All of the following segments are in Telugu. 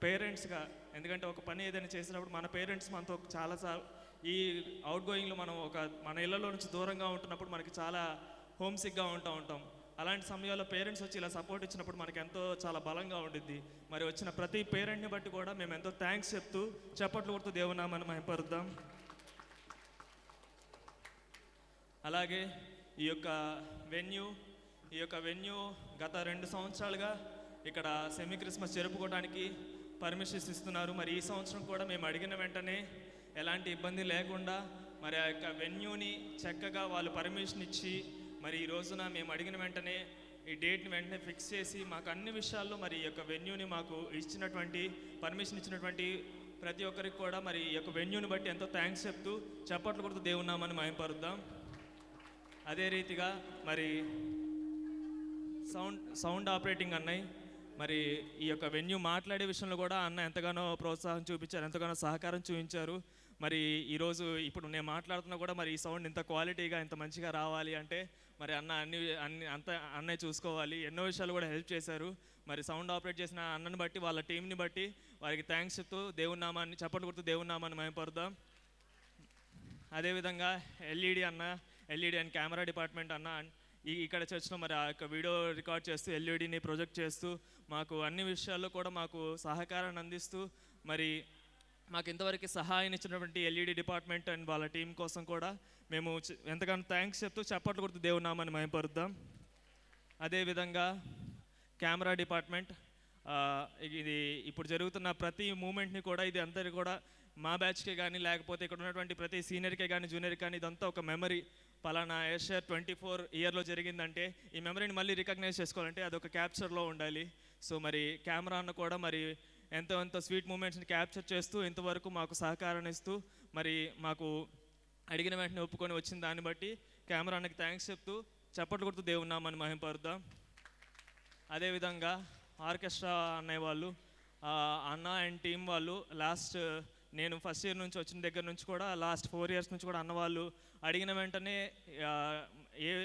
పేరెంట్స్గా, ఎందుకంటే ఒక పని ఏదైనా చేసినప్పుడు మన పేరెంట్స్ మనతో చాలాసార్లు ఈ అవుట్ గోయింగ్లో మనం మన ఇళ్లలో నుంచి దూరంగా ఉంటున్నప్పుడు మనకి చాలా హోమ్ సిక్గా ఉంటాం. అలాంటి సమయాల్లో పేరెంట్స్ వచ్చి ఇలా సపోర్ట్ ఇచ్చినప్పుడు మనకి ఎంతో చాలా బలంగా ఉండిద్ది. మరి వచ్చిన ప్రతి పేరెంట్ని బట్టి కూడా మేము ఎంతో థ్యాంక్స్ చెప్తూ చప్పట్లు కొడుతూ దేవునామాన్ని మహిమపరుద్దాం. అలాగే ఈ యొక్క వెన్యూ గత 2 సంవత్సరాలుగా ఇక్కడ సెమీ క్రిస్మస్ జరుపుకోవడానికి పర్మిషన్స్ ఇస్తున్నారు. మరి ఈ సంవత్సరం కూడా మేము అడిగిన వెంటనే ఎలాంటి ఇబ్బంది లేకుండా మరి ఆ యొక్క వెన్యూని చక్కగా వాళ్ళు పర్మిషన్ ఇచ్చి మరి ఈ రోజున మేము అడిగిన వెంటనే ఈ డేట్ని వెంటనే ఫిక్స్ చేసి మాకు అన్ని విషయాల్లో మరి ఈ యొక్క వెన్యూని మాకు పర్మిషన్ ఇచ్చినటువంటి ప్రతి ఒక్కరికి కూడా మరి ఈ యొక్క వెన్యూని బట్టి ఎంతో థ్యాంక్స్ చెప్తూ చప్పట్లు కొడుతూ దేవునామని మహిమపరుద్దాం. అదే రీతిగా మరి సౌండ్ ఆపరేటింగ్ అన్నయ్య మరి ఈ యొక్క వెన్యూ మాట్లాడే విషయంలో కూడా అన్న ఎంతగానో ప్రోత్సాహం చూపించారు, ఎంతగానో సహకారం చూపించారు. మరి ఈరోజు ఇప్పుడు నేను మాట్లాడుతున్నా కూడా మరి ఈ సౌండ్ ఇంత క్వాలిటీగా ఇంత మంచిగా రావాలి అంటే మరి అన్నయ్య చూసుకోవాలి. ఎన్నో విషయాలు కూడా హెల్ప్ చేశారు. మరి సౌండ్ ఆపరేట్ చేసిన అన్నని బట్టి వాళ్ళ టీంని బట్టి వారికి థ్యాంక్స్ చెప్తూ దేవుని చప్పట్లు కొడుతూ దేవుని నామాన్ని మహిమపరుద్దాం. అదేవిధంగా ఎల్ఈడి అండ్ కెమెరా డిపార్ట్మెంట్ అన్న ఇక్కడ చర్చ్లో మరి ఆ యొక్క వీడియో రికార్డ్ చేస్తూ ఎల్ఈడిని ప్రొజెక్ట్ చేస్తూ మాకు అన్ని విషయాల్లో కూడా మాకు సహకారాన్ని అందిస్తూ మరి మాకు ఇంతవరకు సహాయం ఇచ్చినటువంటి ఎల్ఈడి డిపార్ట్మెంట్ అండ్ వాళ్ళ టీం కోసం కూడా మేము ఎంతగానో థ్యాంక్స్ చెప్తూ చప్పట్లు కొడుతూ దేవుని నామాన్ని మహిమపరుద్దాం. అదేవిధంగా కెమెరా డిపార్ట్మెంట్ ఇది ఇప్పుడు జరుగుతున్న ప్రతి మూమెంట్ని కూడా ఇది అందరి కూడా మా బ్యాచ్కే కానీ లేకపోతే ఇక్కడ ఉన్నటువంటి ప్రతి సీనియర్కే కానీ జూనియర్కి కానీ ఇదంతా ఒక మెమరీ. పలానా ఎస్ఆర్ 24 ఇయర్లో జరిగిందంటే ఈ మెమరీని మళ్ళీ రికగ్నైజ్ చేసుకోవాలంటే అదొక క్యాప్చర్లో ఉండాలి. సో మరి కెమెరాను కూడా మరి ఎంతో స్వీట్ మూమెంట్స్ని క్యాప్చర్ చేస్తూ ఇంతవరకు మాకు సహకారాన్ని ఇస్తూ మరి మాకు అడిగిన వెంటనే ఒప్పుకొని వచ్చిన దాన్ని బట్టి కెమెరానికి థ్యాంక్స్ చెప్తూ చప్పట్లు కొడుతూ దేవుని నామాన్ని మహిమపరుద్దాం. అదేవిధంగా ఆర్కెస్ట్రా అన్నయ్య వాళ్ళు అన్న అండ్ టీం వాళ్ళు నేను ఫస్ట్ ఇయర్ నుంచి వచ్చిన దగ్గర నుంచి కూడా లాస్ట్ 4 ఇయర్స్ నుంచి కూడా అన్నవాళ్ళు అడిగిన వెంటనే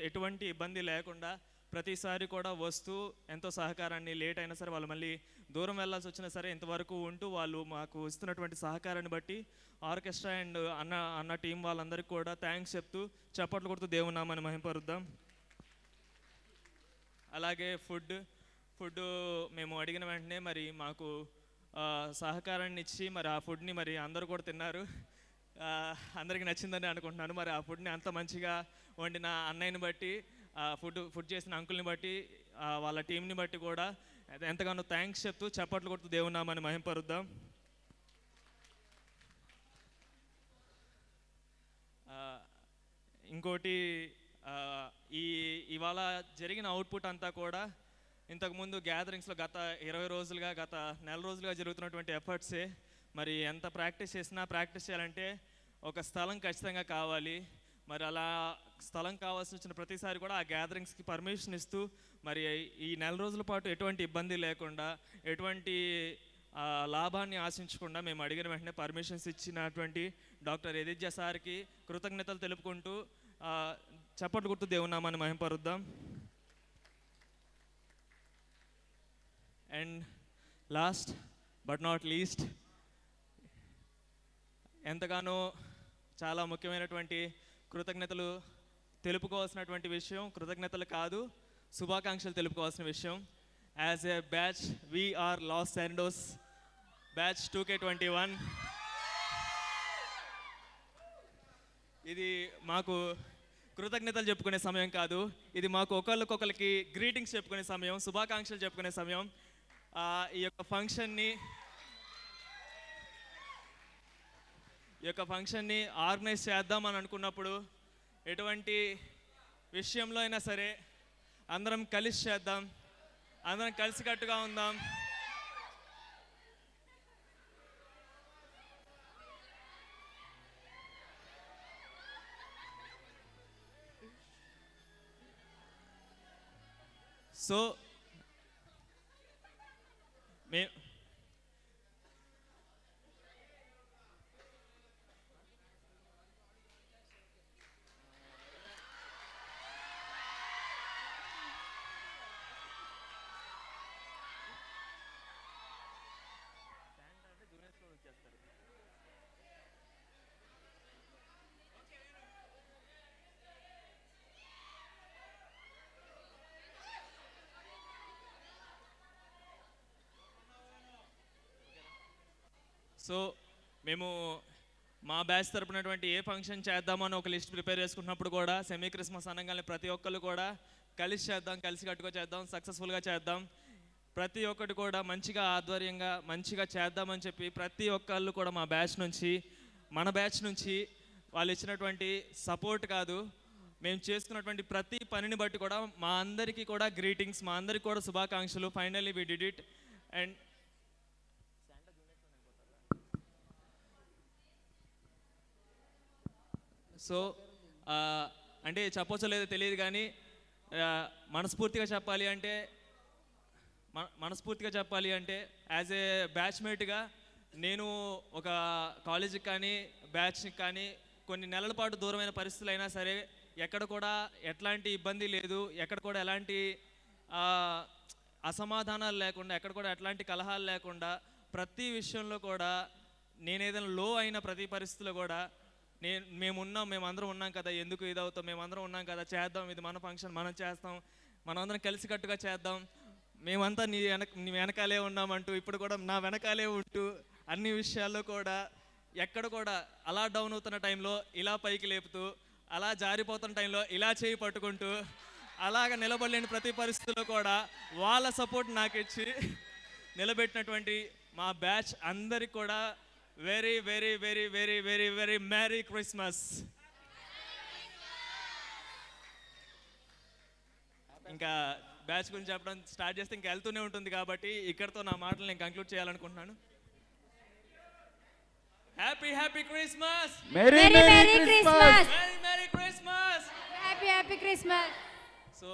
ఎటువంటి ఇబ్బంది లేకుండా ప్రతిసారి కూడా వస్తూ ఎంతో సహకారాన్ని, లేట్ అయినా సరే వాళ్ళు మళ్ళీ దూరం వెళ్ళాల్సి వచ్చినా సరే ఇంతవరకు ఉంటూ వాళ్ళు మాకు ఇస్తున్నటువంటి సహకారాన్ని బట్టి ఆర్కెస్ట్రా అండ్ అన్న టీం వాళ్ళందరికీ కూడా థ్యాంక్స్ చెప్తూ చప్పట్లు కొడుతూ దేవుని నామాన్ని మహిమపరుద్దాం. అలాగే ఫుడ్ మేము అడిగిన వెంటనే మరి మాకు సహకారాన్ని ఇచ్చి మరి ఆ ఫుడ్ని మరి అందరూ కూడా తిన్నారు. అందరికీ నచ్చిందని అనుకుంటున్నాను. మరి ఆ ఫుడ్ని అంత మంచిగా వండిన అన్నయ్యని బట్టి ఫుడ్ చేసిన అంకుల్ని బట్టి వాళ్ళ టీంని బట్టి కూడా ఎంతగానో థ్యాంక్స్ చెప్తూ చప్పట్లు కొడుతూ దేవుని నామాన్ని మహిమపరుద్దాం. ఇంకోటి ఇవాళ జరిగిన అవుట్పుట్ అంతా కూడా ఇంతకుముందు గ్యాదరింగ్స్లో గత 20 రోజులుగా గత నెల రోజులుగా జరుగుతున్నటువంటి ఎఫర్ట్సే. మరి ఎంత ప్రాక్టీస్ చేయాలంటే ఒక స్థలం ఖచ్చితంగా కావాలి. మరి అలా స్థలం కావాల్సి వచ్చిన ప్రతిసారి కూడా ఆ గ్యాదరింగ్స్కి పర్మిషన్ ఇస్తూ మరి ఈ నెల రోజుల పాటు ఎటువంటి ఇబ్బంది లేకుండా ఎటువంటి లాభాన్ని ఆశించకుండా మేము అడిగిన వెంటనే పర్మిషన్స్ ఇచ్చినటువంటి డాక్టర్ ఎదిజ్జ సార్కి కృతజ్ఞతలు తెలుపుకుంటూ చప్పట్లు కొడుతూ దేవుని నామాన్ని మహిమపరుద్దాం. And last but not least ఎంతగానో చాలా ముఖ్యమైనటువంటి కృతజ్ఞతలు తెలుపుకోవాల్సినటువంటి విషయం, కృతజ్ఞతలు కాదు శుభాకాంక్షలు తెలుపుకోవాల్సిన విషయం. యాజ్ ఎ బ్యాచ్ వీఆర్ లాస్ శాండోస్ బ్యాచ్ 2K21 ఇది మాకు కృతజ్ఞతలు చెప్పుకునే సమయం కాదు, ఇది మాకు ఒకళ్ళకొకరికి గ్రీటింగ్స్ చెప్పుకునే సమయం, శుభాకాంక్షలు చెప్పుకునే సమయం. ఈ యొక్క ఫంక్షన్ని ఆర్గనైజ్ చేద్దామని అనుకున్నప్పుడు ఎటువంటి విషయంలో అయినా సరే అందరం కలిసి చేద్దాం, అందరం కలిసికట్టుగా ఉందాం. సో సో మేము మా బ్యాచ్ తరపునటువంటి ఏ ఫంక్షన్ చేద్దామని ఒక లిస్ట్ ప్రిపేర్ చేసుకున్నప్పుడు కూడా సెమీ క్రిస్మస్ అనగానే ప్రతి ఒక్కరు కూడా కలిసి చేద్దాం, కలిసి కట్టుగా చేద్దాం, సక్సెస్ఫుల్గా చేద్దాం, ప్రతి ఒక్కటి కూడా మంచిగా ఆధ్వర్యంగా మంచిగా చేద్దామని చెప్పి ప్రతి ఒక్కళ్ళు కూడా మా బ్యాచ్ నుంచి, మన బ్యాచ్ నుంచి వాళ్ళు ఇచ్చినటువంటి సపోర్ట్ కాదు, మేము చేసుకున్నటువంటి ప్రతి పనిని బట్టి కూడా మా అందరికీ కూడా గ్రీటింగ్స్, మా అందరికీ కూడా శుభాకాంక్షలు. Finally we did it. And so అంటే చెప్పొచ్చో లేదో తెలియదు కానీ మనస్ఫూర్తిగా చెప్పాలి అంటే యాజ్ ఏ బ్యాచ్మేట్గా నేను ఒక కాలేజీకి కానీ బ్యాచ్కి కానీ కొన్ని నెలల పాటు దూరమైన పరిస్థితులు అయినా సరే ఎక్కడ కూడా ఎట్లాంటి ఇబ్బంది లేదు, ఎక్కడ కూడా ఎలాంటి అసమాధానాలు లేకుండా, ఎక్కడ కూడా ఎట్లాంటి కలహాలు లేకుండా ప్రతి విషయంలో కూడా నేను ఏదైనా లో అయిన ప్రతి పరిస్థితిలో కూడా మేమందరం ఉన్నాం కదా, ఎందుకు ఇదవుతాం, మేమందరం ఉన్నాం కదా, చేద్దాం, ఇది మన ఫంక్షన్, మనం చేస్తాం, మనమందరం కలిసికట్టుగా చేద్దాం, మేమంతా నీ వెనకాలే ఉన్నామంటూ ఇప్పుడు కూడా నా వెనకాలే ఉంటూ అన్ని విషయాల్లో కూడా ఎక్కడ కూడా అలా డౌన్ అవుతున్న టైంలో ఇలా పైకి లేపుతూ, అలా జారిపోతున్న టైంలో ఇలా చేయి పట్టుకుంటూ, అలాగ నిలబడలేని ప్రతి పరిస్థితుల్లో కూడా వాళ్ళ సపోర్ట్ నాకు ఇచ్చి నిలబెట్టినటువంటి మా బ్యాచ్ అందరికి కూడా very very very very very very marry Christmas. ఇంకా బ్యాచ్ గురించి చెప్పడం స్టార్ట్ చేస్తే ఇంకా వెళ్తూనే ఉంటుంది కాబట్టి ఇక్కడతో నా మాటలు నేను కంక్లూడ్ చేయాలనుకుంటున్నాను. Happy happy Christmas, merry merry Christmas, very merry Christmas, happy happy Christmas. So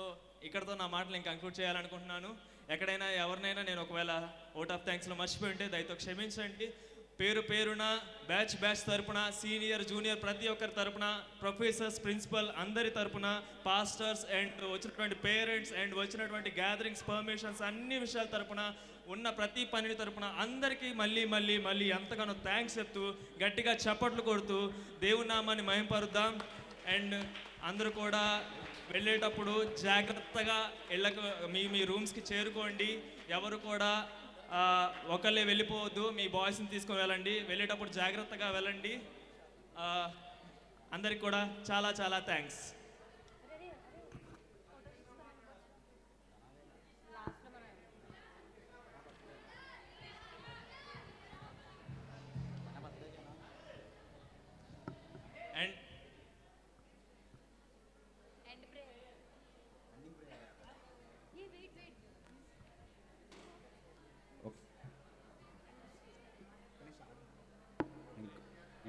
ఇక్కడతో నా మాటలు నేను కంక్లూడ్ చేయాలనుకుంటున్నాను. ఎక్కడైనా ఎవరినైనా నేను ఒకవేళ ఓట్ ఆఫ్ థ్యాంక్స్లో మర్చిపోయి ఉంటే దయతో క్షమించండి. పేరు పేరున బ్యాచ్ తరపున, సీనియర్ జూనియర్ ప్రతి ఒక్కరి తరపున, ప్రొఫెసర్స్, ప్రిన్సిపల్ అందరి తరపున, పాస్టర్స్ అండ్ వచ్చినటువంటి పేరెంట్స్ అండ్ వచ్చినటువంటి గ్యాదరింగ్స్, పర్మిషన్స్, అన్ని విషయాల తరపున, ఉన్న ప్రతి పనిని తరపున అందరికీ మళ్ళీ మళ్ళీ మళ్ళీ ఎంతగానో థ్యాంక్స్ చెప్తూ గట్టిగా చప్పట్లు కొడుతూ దేవుని నామాన్ని మహింపరుద్దాం. అండ్ అందరూ కూడా వెళ్ళేటప్పుడు జాగ్రత్తగా మీ రూమ్స్కి చేరుకోండి. ఎవరు కూడా ఒకళ్ళే వెళ్ళిపోవద్దు, మీ బాయ్స్ని తీసుకొని వెళ్ళండి. వెళ్ళేటప్పుడు జాగ్రత్తగా వెళ్ళండి. అందరికి కూడా చాలా చాలా థ్యాంక్స్. అండ్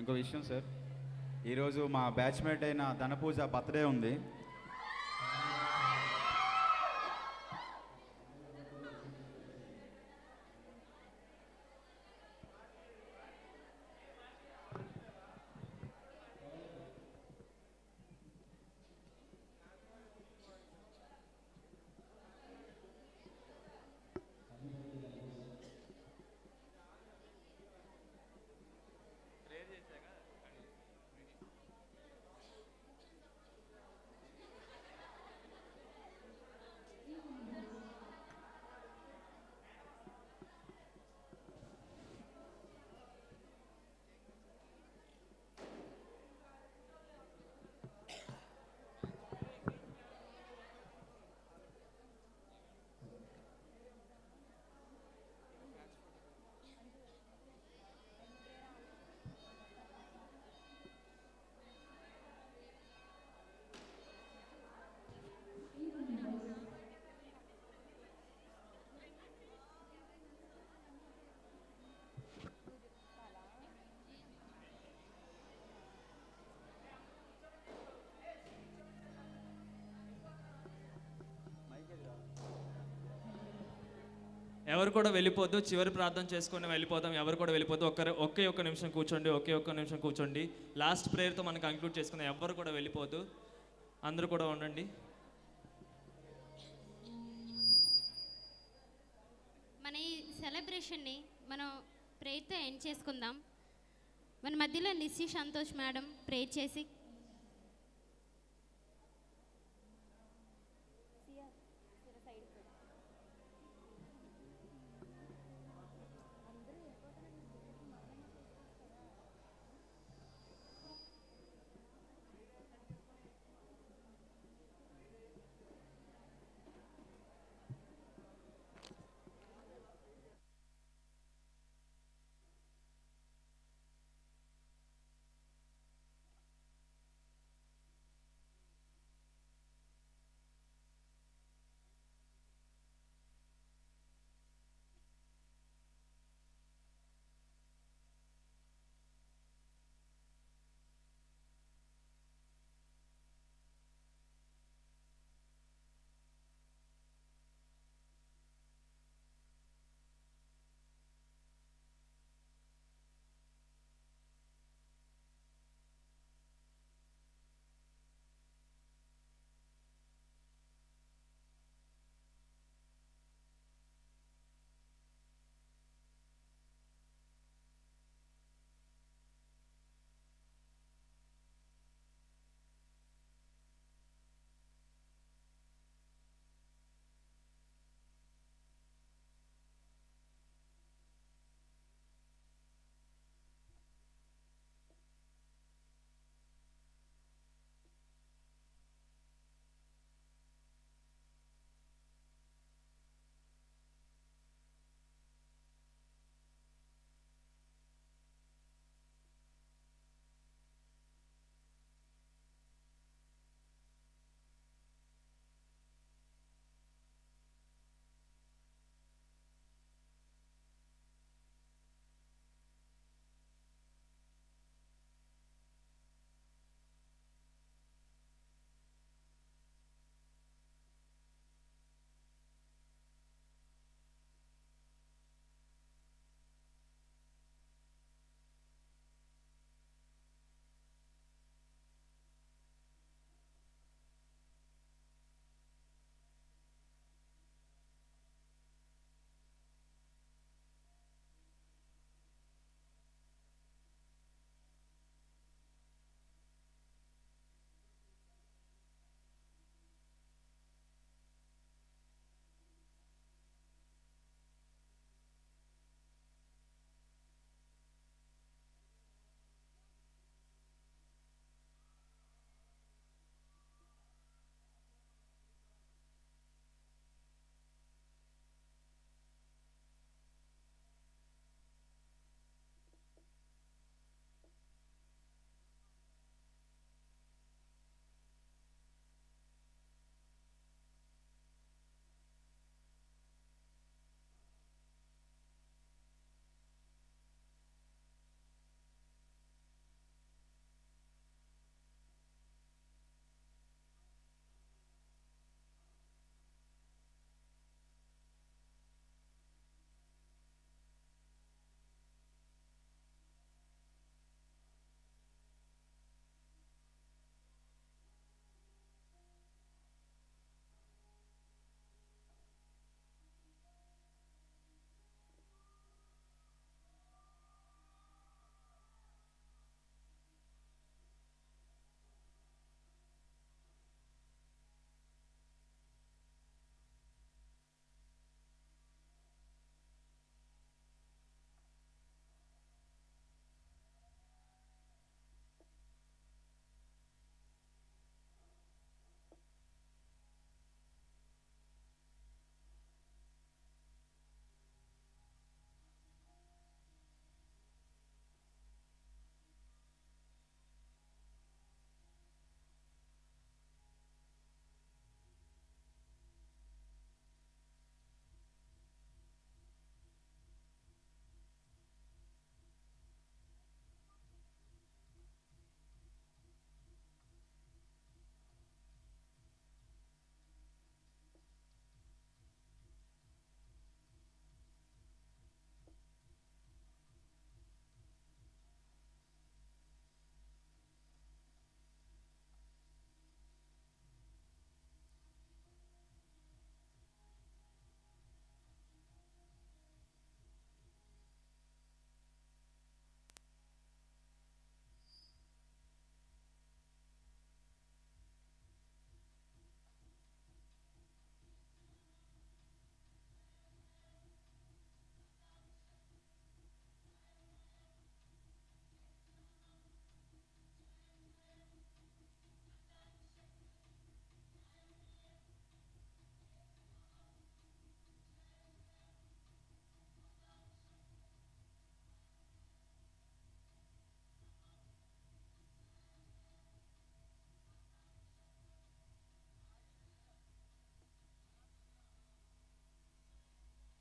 ఇంకో విషయం సార్, ఈరోజు మా బ్యాచ్మేట్ అయిన ధనపూజ బర్త్డే ఉంది. ఎవరు కూడా వెళ్ళిపోద్దు, చివరి ప్రార్థన చేసుకొని వెళ్ళిపోతాం. ఎవరు కూడా వెళ్ళిపోద్దు, ఒక్క నిమిషం కూర్చోండి. లాస్ట్ ప్రేయర్తో మనం కంక్లూడ్ చేసుకుందాం. ఎవరు కూడా వెళ్ళిపోద్దు, అందరూ కూడా ఉండండి. మన ఈ సెలబ్రేషన్ని మనం ప్రేయర్తో ఎండ్ చేసుకుందాం. మన మధ్యలో నిస్సి సంతోష్ మేడం ప్రేయర్ చేసి